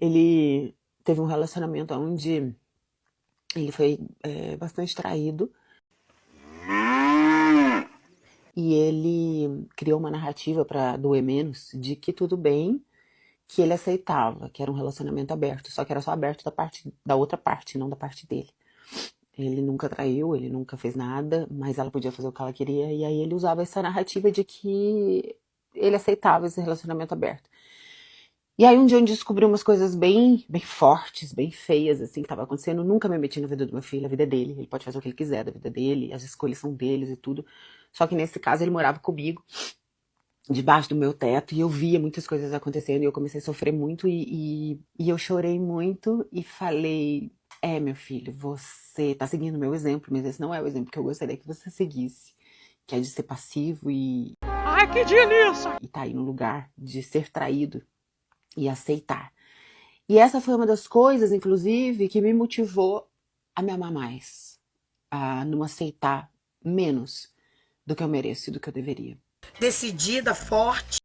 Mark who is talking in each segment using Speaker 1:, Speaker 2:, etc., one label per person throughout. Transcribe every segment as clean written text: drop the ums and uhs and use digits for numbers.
Speaker 1: ele teve um relacionamento onde ele foi bastante traído e ele criou uma narrativa para doer menos de que tudo bem, que ele aceitava, que era um relacionamento aberto, só que era só aberto da outra parte, não da parte dele. Ele nunca traiu, ele nunca fez nada, mas ela podia fazer o que ela queria, e aí ele usava essa narrativa de que ele aceitava esse relacionamento aberto. E aí um dia eu descobri umas coisas bem fortes, bem feias, assim, que tava acontecendo. Eu nunca me meti na vida do meu filho, a vida é dele. Ele pode fazer o que ele quiser da vida dele, as escolhas são deles e tudo. Só que nesse caso ele morava comigo, debaixo do meu teto, e eu via muitas coisas acontecendo, e eu comecei a sofrer muito, e eu chorei muito, e falei, meu filho, você tá seguindo o meu exemplo, mas esse não é o exemplo que eu gostaria que você seguisse, que é de ser passivo e...
Speaker 2: Ai, que delícia!
Speaker 1: E tá aí no lugar de ser traído e aceitar. E essa foi uma das coisas, inclusive, que me motivou a me amar mais, a não aceitar menos do que eu mereço e do que eu deveria.
Speaker 3: Decidida, forte.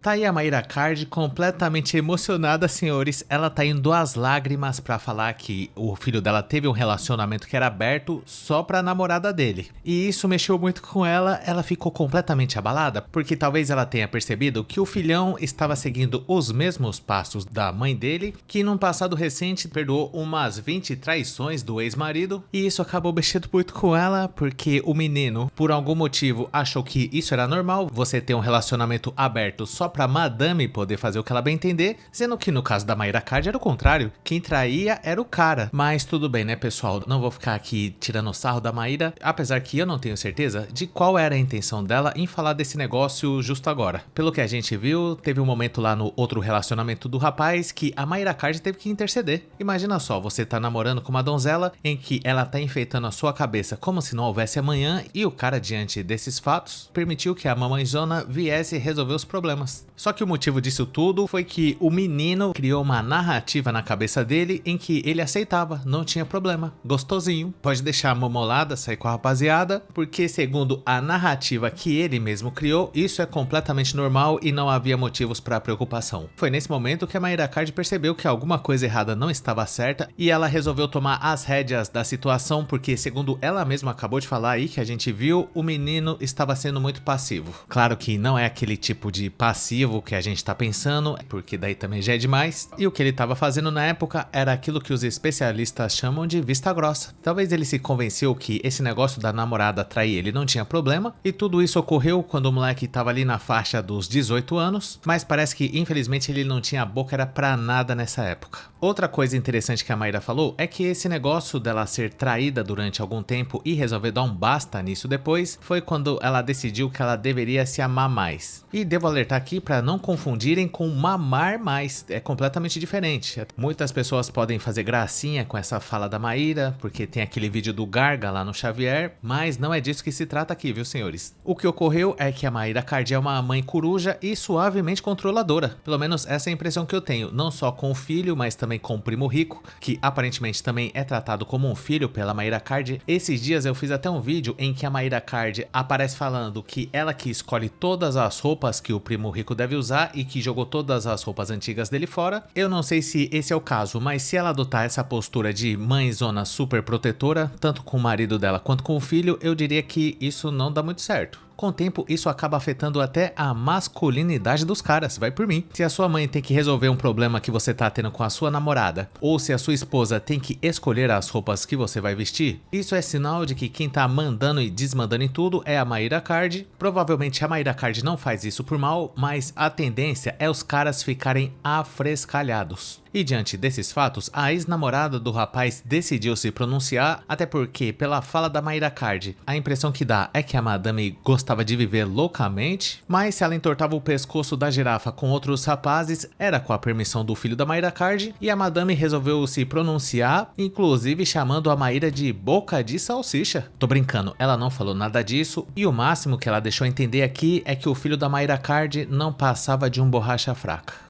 Speaker 4: Tá aí a Mayra Card completamente emocionada, senhores. Ela tá indo às lágrimas pra falar que o filho dela teve um relacionamento que era aberto só pra namorada dele. E isso mexeu muito com ela, ela ficou completamente abalada, porque talvez ela tenha percebido que o filhão estava seguindo os mesmos passos da mãe dele, que num passado recente perdoou umas 20 traições do ex-marido. E isso acabou mexendo muito com ela, porque o menino, por algum motivo, achou que isso era normal, você ter um relacionamento aberto só pra madame poder fazer o que ela bem entender, sendo que no caso da Mayra Card era o contrário, quem traía era o cara. Mas tudo bem, né, pessoal, não vou ficar aqui tirando sarro da Mayra, apesar que eu não tenho certeza de qual era a intenção dela em falar desse negócio justo agora. Pelo que a gente viu, teve um momento lá no outro relacionamento do rapaz que a Mayra Card teve que interceder. Imagina só, você tá namorando com uma donzela em que ela tá enfeitando a sua cabeça como se não houvesse amanhã, e o cara, diante desses fatos, permitiu que a mamãezona viesse resolver os problemas. Só que o motivo disso tudo foi que o menino criou uma narrativa na cabeça dele em que ele aceitava, não tinha problema, gostosinho, pode deixar a mamolada, sair com a rapaziada, porque segundo a narrativa que ele mesmo criou, isso é completamente normal e não havia motivos para preocupação. Foi nesse momento que a Mayra Card percebeu que alguma coisa errada não estava certa e ela resolveu tomar as rédeas da situação, porque segundo ela mesma acabou de falar aí que a gente viu, o menino estava sendo muito passivo. Claro que não é aquele tipo de passivo que a gente tá pensando, porque daí também já é demais, e o que ele tava fazendo na época era aquilo que os especialistas chamam de vista grossa. Talvez ele se convenceu que esse negócio da namorada trair ele não tinha problema, e tudo isso ocorreu quando o moleque tava ali na faixa dos 18 anos, mas parece que infelizmente ele não tinha boca era pra nada nessa época. Outra coisa interessante que a Mayra falou é que esse negócio dela ser traída durante algum tempo e resolver dar um basta nisso depois, foi quando ela decidiu que ela deveria se amar mais. E devo alertar aqui para não confundirem com mamar mais, é completamente diferente. Muitas pessoas podem fazer gracinha com essa fala da Maíra, porque tem aquele vídeo do Garga lá no Xavier, mas não é disso que se trata aqui, viu, senhores? O que ocorreu é que a Mayra Card é uma mãe coruja e suavemente controladora, pelo menos essa é a impressão que eu tenho, não só com o filho, mas também com o primo rico, que aparentemente também é tratado como um filho pela Mayra Card. Esses dias eu fiz até um vídeo em que a Mayra Card aparece falando que ela que escolhe todas as roupas que o primo rico deve usar e que jogou todas as roupas antigas dele fora. Eu não sei se esse é o caso, mas se ela adotar essa postura de mãezona super protetora, tanto com o marido dela quanto com o filho, eu diria que isso não dá muito certo. Com o tempo, isso acaba afetando até a masculinidade dos caras, vai por mim. Se a sua mãe tem que resolver um problema que você tá tendo com a sua namorada, ou se a sua esposa tem que escolher as roupas que você vai vestir, isso é sinal de que quem tá mandando e desmandando em tudo é a Mayra Card. Provavelmente a Mayra Card não faz isso por mal, mas a tendência é os caras ficarem afrescalhados. E diante desses fatos, a ex-namorada do rapaz decidiu se pronunciar, até porque, pela fala da Mayra Card, a impressão que dá é que a madame gostava de viver loucamente, mas se ela entortava o pescoço da girafa com outros rapazes, era com a permissão do filho da Mayra Card, e a madame resolveu se pronunciar, inclusive chamando a Mayra de boca de salsicha. Tô brincando, ela não falou nada disso, e o máximo que ela deixou entender aqui é que o filho da Mayra Card não passava de um borracha fraca.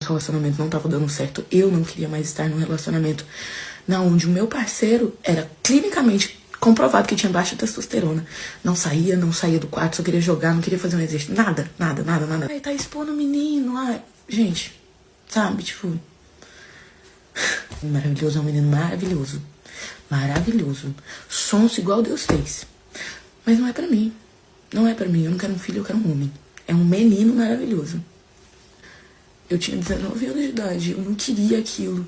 Speaker 5: O relacionamento não estava dando certo, eu não queria mais estar num relacionamento onde o meu parceiro era clinicamente comprovado que tinha baixa testosterona. Não saía do quarto, só queria jogar, não queria fazer um exercício, nada. Aí tá expondo o menino, gente, sabe, tipo, Maravilhoso, é um menino maravilhoso. Maravilhoso. Sonso igual Deus fez. Mas não é pra mim. Não é pra mim. Eu não quero um filho, eu quero um homem. É um menino maravilhoso. Eu tinha 19 anos de idade. Eu não queria aquilo.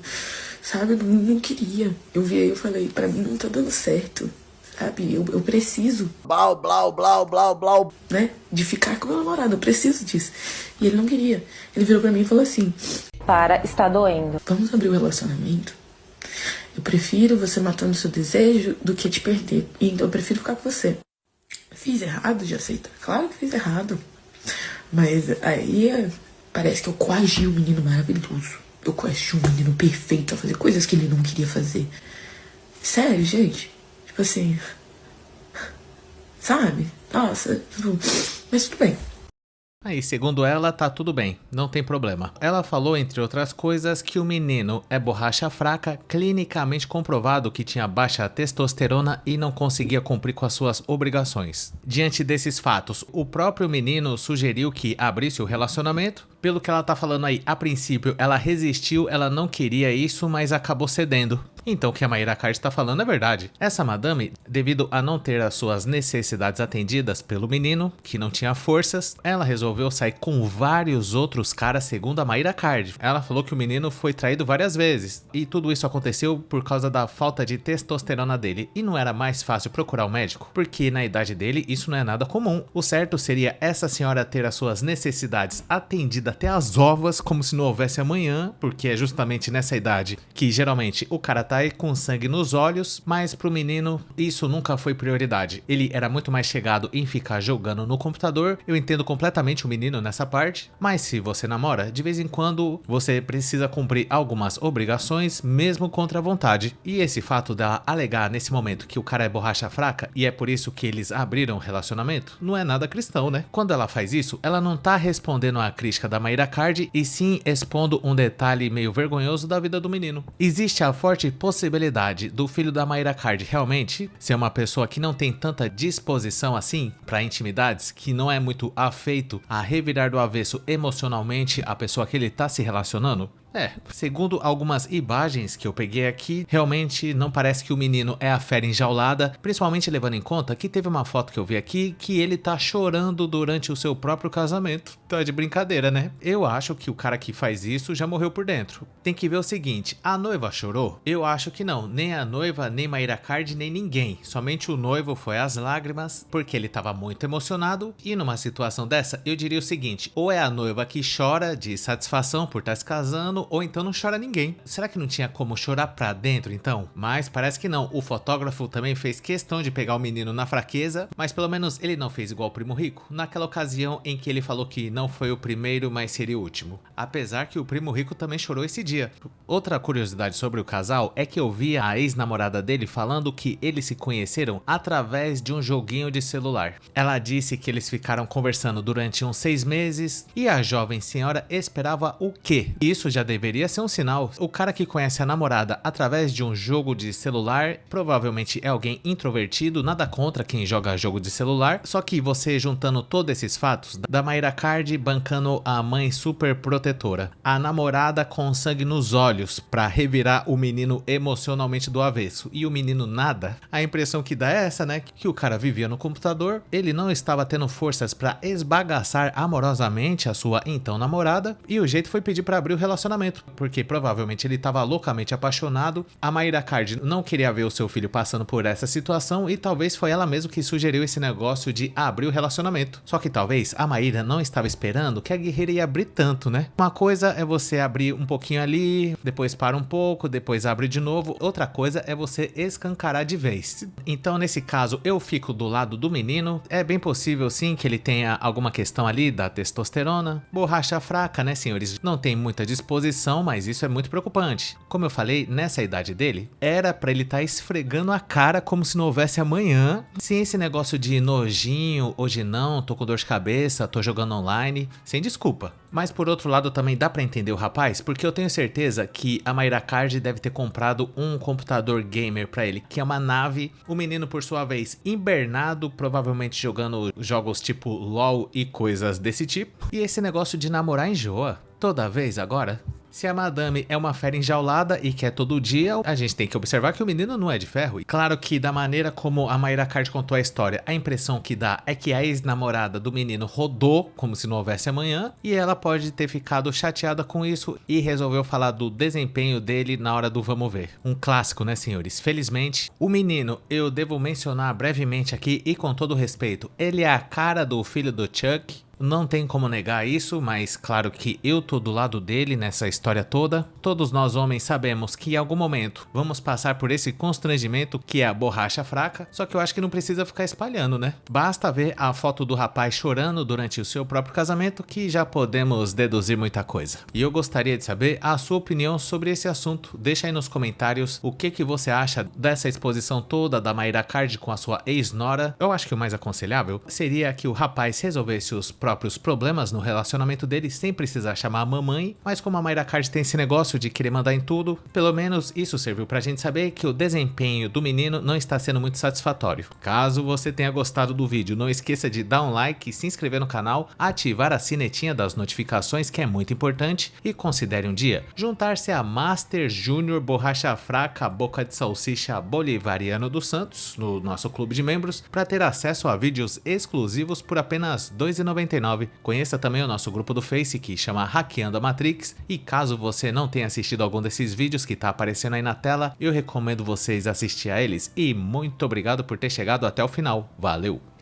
Speaker 5: Sabe? Eu não queria. Eu vi aí, eu falei, pra mim não tá dando certo. Sabe? Eu preciso. Blau, blau, blau, blau, blau. Né? De ficar com meu namorado. Eu preciso disso. E ele não queria. Ele virou pra mim e falou assim:
Speaker 2: Para, está doendo.
Speaker 5: vamos abrir o relacionamento? Eu prefiro você matando seu desejo do que te perder. Então eu prefiro ficar com você. Fiz errado de aceitar. Claro que fiz errado. Mas aí parece que eu coagi um menino maravilhoso. Eu coagi um menino perfeito a fazer coisas que ele não queria fazer. Sério, gente. Tipo assim. Sabe? Nossa. Tipo, mas tudo bem.
Speaker 4: Aí, segundo ela, tá tudo bem, não tem problema. Ela falou, entre outras coisas, que o menino é borracha fraca, clinicamente comprovado que tinha baixa testosterona e não conseguia cumprir com as suas obrigações. Diante desses fatos, o próprio menino sugeriu que abrisse o relacionamento. Pelo que ela tá falando aí, a princípio ela resistiu, ela não queria isso, mas acabou cedendo. Então o que a Mayra Card tá falando é verdade. Essa madame, devido a não ter as suas necessidades atendidas pelo menino, que não tinha forças, ela resolveu sair com vários outros caras, segundo a Mayra Card. Ela falou que o menino foi traído várias vezes, e tudo isso aconteceu por causa da falta de testosterona dele. E não era mais fácil procurar um médico? Porque na idade dele isso não é nada comum. O certo seria essa senhora ter as suas necessidades atendidas até as ovas, como se não houvesse amanhã, porque é justamente nessa idade que geralmente o cara tá aí com sangue nos olhos, mas pro menino isso nunca foi prioridade. Ele era muito mais chegado em ficar jogando no computador. Eu entendo completamente o menino nessa parte, mas se você namora, de vez em quando você precisa cumprir algumas obrigações, mesmo contra a vontade. E esse fato dela alegar nesse momento que o cara é borracha fraca e é por isso que eles abriram o relacionamento, não é nada cristão, né? Quando ela faz isso, ela não tá respondendo à crítica da Mayra Card, e sim expondo um detalhe meio vergonhoso da vida do menino. Existe a forte possibilidade do filho da Mayra Card realmente ser uma pessoa que não tem tanta disposição assim para intimidades, que não é muito afeito a revirar do avesso emocionalmente a pessoa que ele tá se relacionando? Segundo algumas imagens que eu peguei aqui, realmente não parece que o menino é a fera enjaulada, principalmente levando em conta que teve uma foto que eu vi aqui que ele tá chorando durante o seu próprio casamento. Tá de brincadeira, né? Eu acho que o cara que faz isso já morreu por dentro. Tem que ver o seguinte, a noiva chorou? Eu acho que não, nem a noiva, nem Mayra Card, nem ninguém. Somente o noivo foi às lágrimas, porque ele tava muito emocionado, e numa situação dessa, eu diria o seguinte, ou é a noiva que chora de satisfação por estar se casando, ou então não chora ninguém. Será que não tinha como chorar pra dentro então? Mas parece que não. O fotógrafo também fez questão de pegar o menino na fraqueza, mas pelo menos ele não fez igual o Primo Rico, naquela ocasião em que ele falou que não foi o primeiro, mas seria o último. Apesar que o Primo Rico também chorou esse dia. Outra curiosidade sobre o casal é que eu vi a ex-namorada dele falando que eles se conheceram através de um joguinho de celular. Ela disse que eles ficaram conversando durante uns 6 meses e a jovem senhora esperava o quê? Isso já deveria ser um sinal. O cara que conhece a namorada através de um jogo de celular provavelmente é alguém introvertido, nada contra quem joga jogo de celular, só que você juntando todos esses fatos, da Mayra Card bancando a mãe super protetora, a namorada com sangue nos olhos pra revirar o menino emocionalmente do avesso e o menino nada, a impressão que dá é essa, né? Que o cara vivia no computador, ele não estava tendo forças pra esbagaçar amorosamente a sua então namorada e o jeito foi pedir pra abrir o relacionamento, porque provavelmente ele estava loucamente apaixonado. A Mayra Card não queria ver o seu filho passando por essa situação e talvez foi ela mesma que sugeriu esse negócio de abrir o relacionamento. Só que talvez a Mayra não estava esperando que a guerreira ia abrir tanto, né? Uma coisa é você abrir um pouquinho ali, depois para um pouco, depois abre de novo. Outra coisa é você escancarar de vez. Então nesse caso eu fico do lado do menino. É bem possível sim que ele tenha alguma questão ali da testosterona. Borracha fraca, né, senhores? Não tem muita disposição, mas isso é muito preocupante. Como eu falei, nessa idade dele, era pra ele estar esfregando a cara como se não houvesse amanhã, sem esse negócio de nojinho, hoje não, tô com dor de cabeça, tô jogando online, sem desculpa. Mas por outro lado também dá pra entender o rapaz, porque eu tenho certeza que a Mayra Card deve ter comprado um computador gamer pra ele, que é uma nave. O menino, por sua vez, hibernado, provavelmente jogando jogos tipo LOL e coisas desse tipo. E esse negócio de namorar enjoa. Toda vez agora. Se a madame é uma fera enjaulada e quer todo dia, a gente tem que observar que o menino não é de ferro. E claro que da maneira como a Mayra Card contou a história, a impressão que dá é que a ex-namorada do menino rodou como se não houvesse amanhã, e ela pode ter ficado chateada com isso e resolveu falar do desempenho dele na hora do vamos ver. Um clássico, né, senhores? Felizmente, o menino, eu devo mencionar brevemente aqui e com todo respeito, ele é a cara do filho do Chuck. Não tem como negar isso, mas claro que eu tô do lado dele nessa história toda. Todos nós homens sabemos que em algum momento vamos passar por esse constrangimento que é a borracha fraca, só que eu acho que não precisa ficar espalhando, né? Basta ver a foto do rapaz chorando durante o seu próprio casamento que já podemos deduzir muita coisa. E eu gostaria de saber a sua opinião sobre esse assunto. Deixa aí nos comentários o que você acha dessa exposição toda da Mayra Card com a sua ex-nora. Eu acho que o mais aconselhável seria que o rapaz resolvesse os próprios problemas no relacionamento dele sem precisar chamar a mamãe, mas como a Mayra Card tem esse negócio de querer mandar em tudo, pelo menos isso serviu pra gente saber que o desempenho do menino não está sendo muito satisfatório. Caso você tenha gostado do vídeo, não esqueça de dar um like, se inscrever no canal, ativar a sinetinha das notificações, que é muito importante, e considere um dia juntar-se a Master Júnior Borracha Fraca Boca de Salsicha Bolivariano dos Santos, no nosso clube de membros, para ter acesso a vídeos exclusivos por apenas R$ 2,99. Conheça também o nosso grupo do Face que chama Hackeando a Matrix, e caso você não tenha assistido algum desses vídeos que tá aparecendo aí na tela, eu recomendo vocês assistir a eles, e muito obrigado por ter chegado até o final. Valeu!